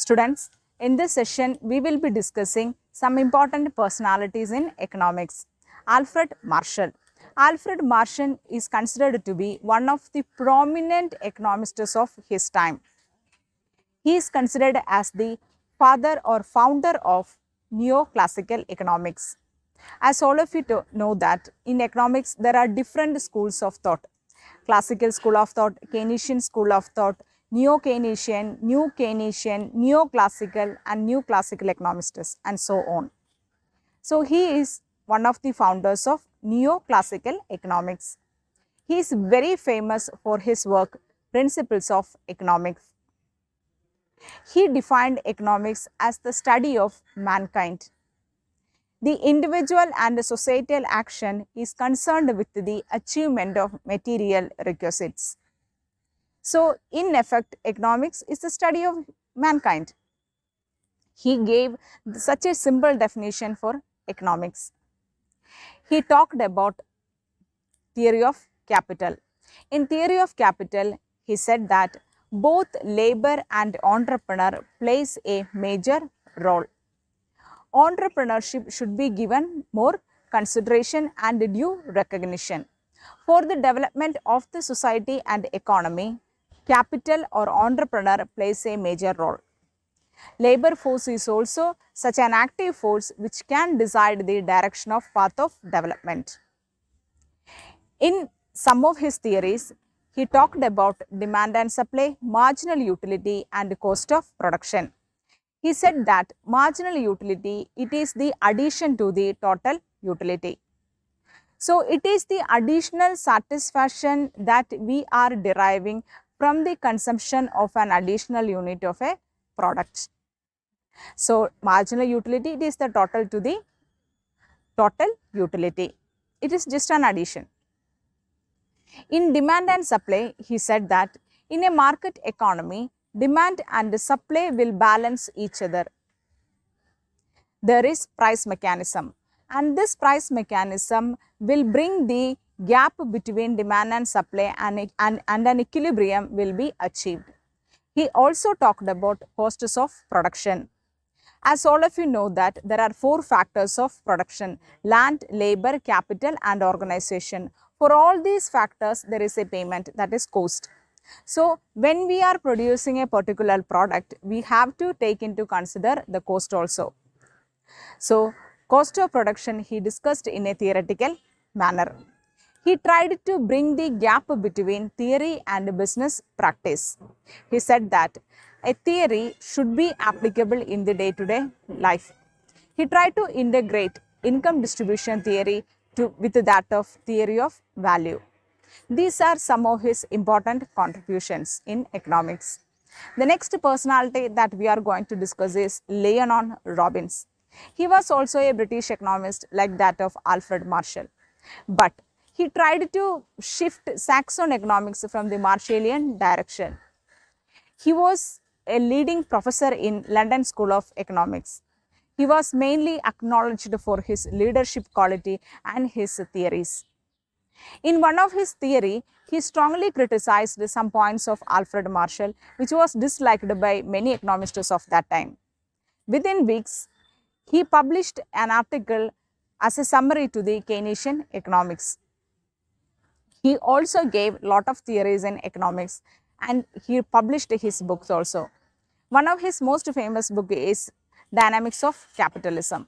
Students, in this session, we will be discussing some important personalities in economics. Alfred Marshall. Alfred Marshall is considered to be one of the prominent economists of his time. He is considered as the father or founder of neoclassical economics. As all of you know that in economics, there are different schools of thought. Classical school of thought, Keynesian school of thought, Neo-Keynesian, New Keynesian, Neoclassical and New Classical economists and so on. So, he is one of the founders of Neoclassical economics. He is very famous for his work, Principles of Economics. He defined economics as the study of mankind. The individual and societal action is concerned with the achievement of material requisites. So, in effect, economics is the study of mankind. He gave such a simple definition for economics. He talked about theory of capital. In theory of capital, he said that both labor and entrepreneur plays a major role. Entrepreneurship should be given more consideration and due recognition. For the development of the society and economy, capital or entrepreneur plays a major role. Labor force is also such an active force which can decide the direction of path of development. In some of his theories, he talked about demand and supply, marginal utility and cost of production. He said that marginal utility, it is the addition to the total utility. So, it is the additional satisfaction that we are deriving from the consumption of an additional unit of a product. So, marginal utility, it is the total to the total utility. It is just an addition. In demand and supply, he said that in a market economy, demand and supply will balance each other. There is price mechanism, and this price mechanism will bring the gap between demand and supply and an equilibrium will be achieved. He also talked about costs of production. As all of you know that there are 4 factors of production: land, labor, capital and organization. For all these factors, there is a payment, that is cost. So, when we are producing a particular product, we have to take into consider the cost also. So, cost of production he discussed in a theoretical manner. He tried to bring the gap between theory and business practice. He said that a theory should be applicable in the day-to-day life. He tried to integrate income distribution theory with that of theory of value. These are some of his important contributions in economics. The next personality that we are going to discuss is Leonard Robbins. He was also a British economist like that of Alfred Marshall, but he tried to shift Saxon economics from the Marshallian direction. He was a leading professor in London School of Economics. He was mainly acknowledged for his leadership quality and his theories. In one of his theory, he strongly criticized some points of Alfred Marshall, which was disliked by many economists of that time. Within weeks, he published an article as a summary to the Keynesian economics. He also gave a lot of theories in economics and he published his books also. One of his most famous book is Dynamics of Capitalism.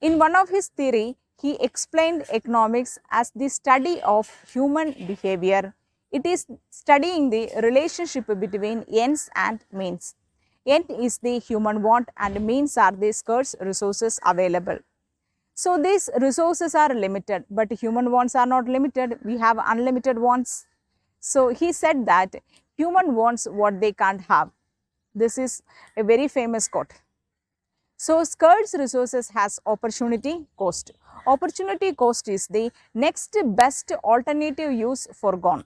In one of his theory, he explained economics as the study of human behavior. It is studying the relationship between ends and means. End is the human want and means are the scarce resources available. So, these resources are limited, but human wants are not limited. We have unlimited wants. So, he said that human wants what they can't have. This is a very famous quote. So, scarce resources has opportunity cost. Opportunity cost is the next best alternative use for gone.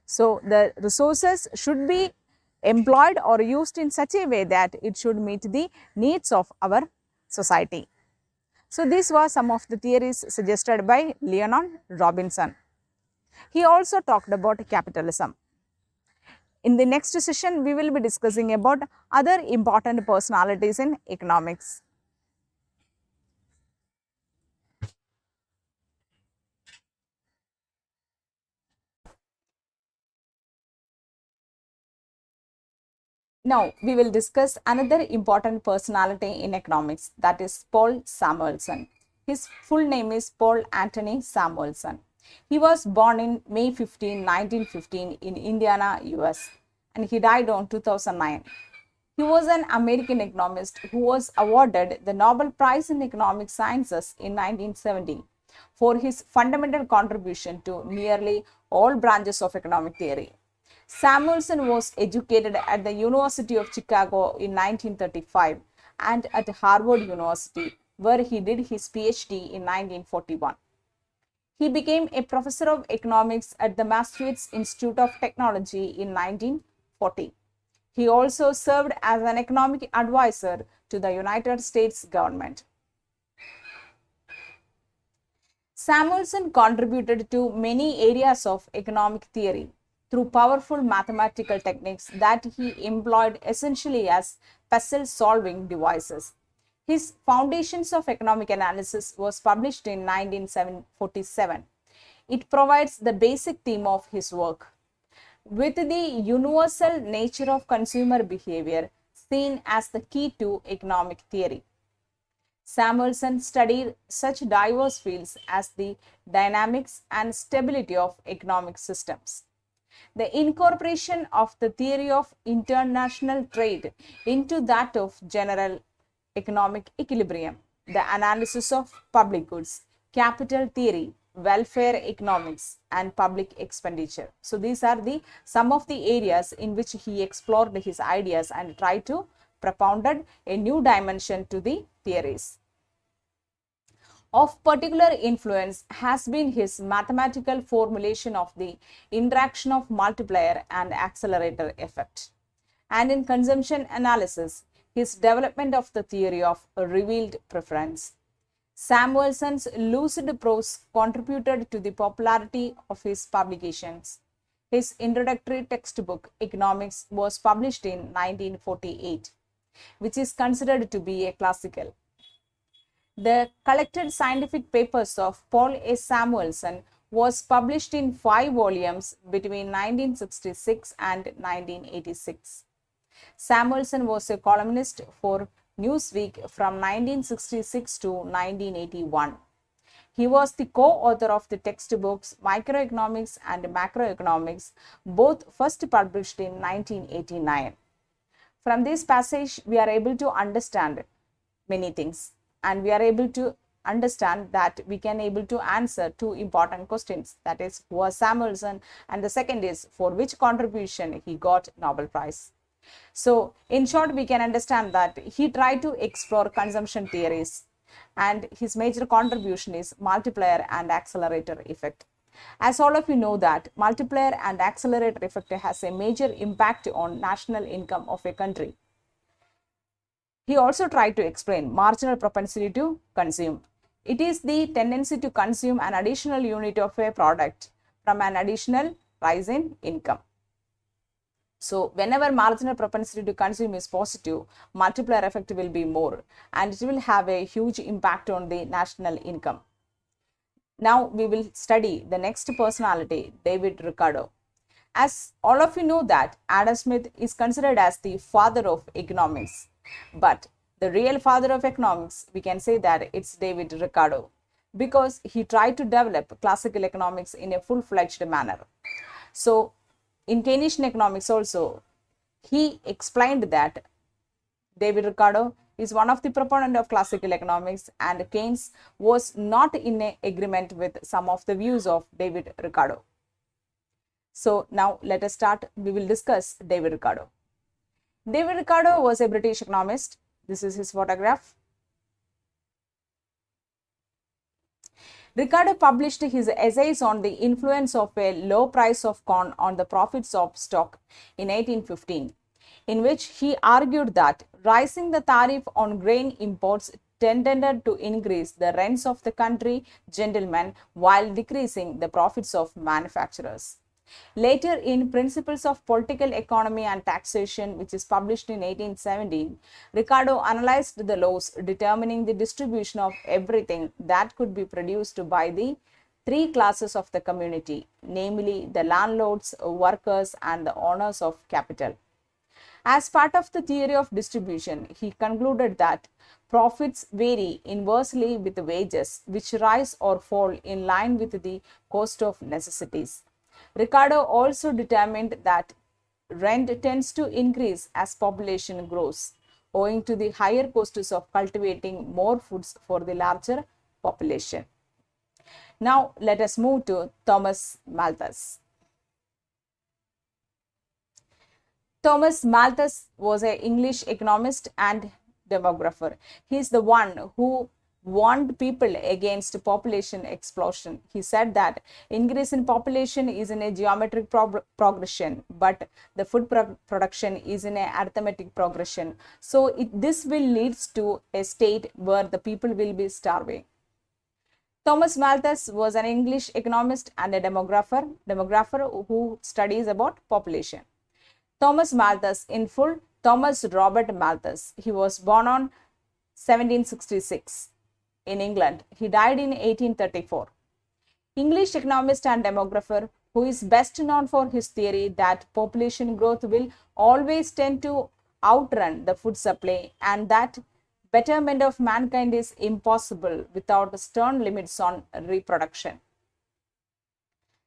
So, the resources should be employed or used in such a way that it should meet the needs of our society. So, these were some of the theories suggested by Leonard Robinson. He also talked about capitalism. In the next session, we will be discussing about other important personalities in economics. Now, we will discuss another important personality in economics, that is Paul Samuelson. His full name is Paul Anthony Samuelson. He was born in May 15, 1915 in Indiana, US, and he died on 2009. He was an American economist who was awarded the Nobel Prize in Economic Sciences in 1970 for his fundamental contribution to nearly all branches of economic theory. Samuelson was educated at the University of Chicago in 1935 and at Harvard University, where he did his PhD in 1941. He became a professor of economics at the Massachusetts Institute of Technology in 1940. He also served as an economic advisor to the United States government. Samuelson contributed to many areas of economic theory through powerful mathematical techniques that he employed essentially as puzzle-solving devices. His Foundations of Economic Analysis was published in 1947. It provides the basic theme of his work, with the universal nature of consumer behavior seen as the key to economic theory. Samuelson studied such diverse fields as the dynamics and stability of economic systems. The incorporation of the theory of international trade into that of general economic equilibrium, the analysis of public goods, capital theory, welfare economics, and public expenditure. So these are some of the areas in which he explored his ideas and tried to propounded a new dimension to the theories. Of particular influence has been his mathematical formulation of the interaction of multiplier and accelerator effect. And in consumption analysis, his development of the theory of revealed preference. Samuelson's lucid prose contributed to the popularity of his publications. His introductory textbook, Economics, was published in 1948, which is considered to be a classical. The collected scientific papers of Paul A. Samuelson was published in 5 volumes between 1966 and 1986. Samuelson was a columnist for Newsweek from 1966 to 1981. He was the co-author of the textbooks Microeconomics and Macroeconomics, both first published in 1989. From this passage, we are able to understand many things, and we are able to understand that we can able to answer 2 important questions, that is, who was Samuelson, and the second is for which contribution he got Nobel Prize. So in short, we can understand that he tried to explore consumption theories, and his major contribution is multiplier and accelerator effect. As all of you know that multiplier and accelerator effect has a major impact on national income of a country. He also tried to explain marginal propensity to consume. It is the tendency to consume an additional unit of a product from an additional rise in income. So whenever marginal propensity to consume is positive, multiplier effect will be more, and it will have a huge impact on the national income. Now we will study the next personality, David Ricardo. As all of you know that Adam Smith is considered as the father of economics, but the real father of economics, we can say that it's David Ricardo, because he tried to develop classical economics in a full-fledged manner. So in Keynesian economics also, he explained that David Ricardo is one of the proponents of classical economics, and Keynes was not in agreement with some of the views of David Ricardo. So now let us start. We will discuss David Ricardo. David Ricardo was a British economist. This is his photograph. Ricardo published his essays on the influence of a low price of corn on the profits of stock in 1815, in which he argued that raising the tariff on grain imports tended to increase the rents of the country gentlemen while decreasing the profits of manufacturers. Later, in Principles of Political Economy and Taxation, which is published in 1817, Ricardo analyzed the laws determining the distribution of everything that could be produced by the three classes of the community, namely the landlords, workers, and the owners of capital. As part of the theory of distribution, he concluded that profits vary inversely with wages, which rise or fall in line with the cost of necessities. Ricardo also determined that rent tends to increase as population grows, owing to the higher costs of cultivating more foods for the larger population. Now, let us move to Thomas Malthus. Thomas Malthus was an English economist and demographer. He is the one who warned people against population explosion. He said that increase in population is in a geometric progression, but the food production is in a arithmetic progression. So this will lead to a state where the people will be starving. Thomas Malthus was an English economist and a demographer who studies about population. Thomas Malthus, in full, Thomas Robert Malthus. He was born on 1766 in England. He died in 1834. English economist and demographer who is best known for his theory that population growth will always tend to outrun the food supply and that betterment of mankind is impossible without stern limits on reproduction.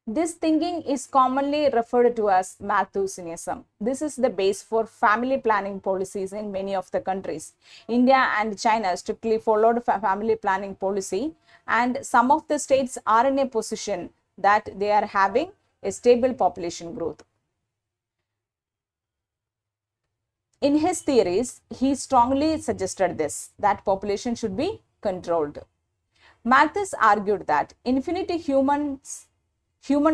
This thinking is commonly referred to as Malthusianism. This is the base for family planning policies in many of the countries. India and China strictly followed family planning policy, and some of the states are in a position that they are having a stable population growth. In his theories, he strongly suggested this, that population should be controlled. Malthus argued that infinite human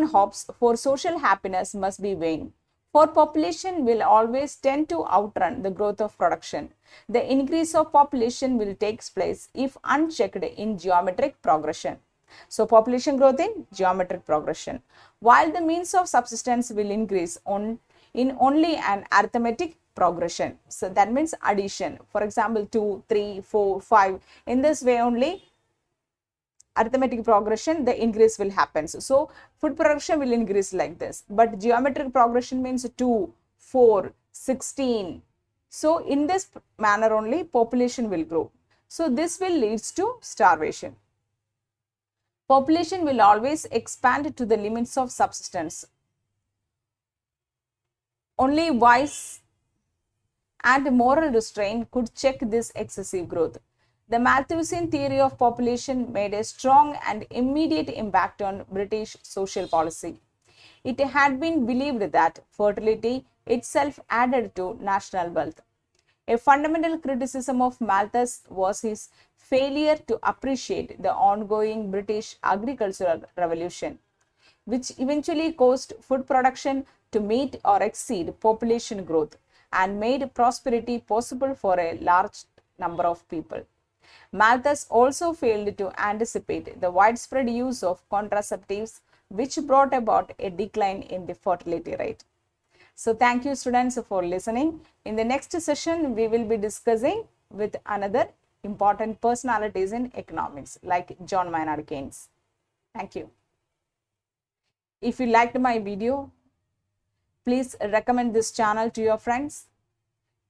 hopes for social happiness must be vain, for population will always tend to outrun the growth of production. The increase of population will take place if unchecked in geometric progression. So, population growth in geometric progression, while the means of subsistence will increase in only an arithmetic progression. So, that means addition. For example, 2, 3, 4, 5. In this way only, arithmetic progression, the increase will happen. So, food production will increase like this. But geometric progression means 2, 4, 16. So, in this manner only, population will grow. So, this will lead to starvation. Population will always expand to the limits of subsistence. Only wise and moral restraint could check this excessive growth. The Malthusian theory of population made a strong and immediate impact on British social policy. It had been believed that fertility itself added to national wealth. A fundamental criticism of Malthus was his failure to appreciate the ongoing British agricultural revolution, which eventually caused food production to meet or exceed population growth and made prosperity possible for a large number of people. Malthus also failed to anticipate the widespread use of contraceptives, which brought about a decline in the fertility rate. So, thank you students for listening. In the next session, we will be discussing with another important personalities in economics like John Maynard Keynes. Thank you. If you liked my video, please recommend this channel to your friends.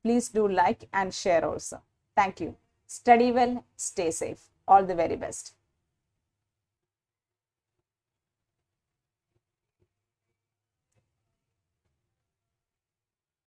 Please do like and share also. Thank you. Study well, stay safe. All the very best.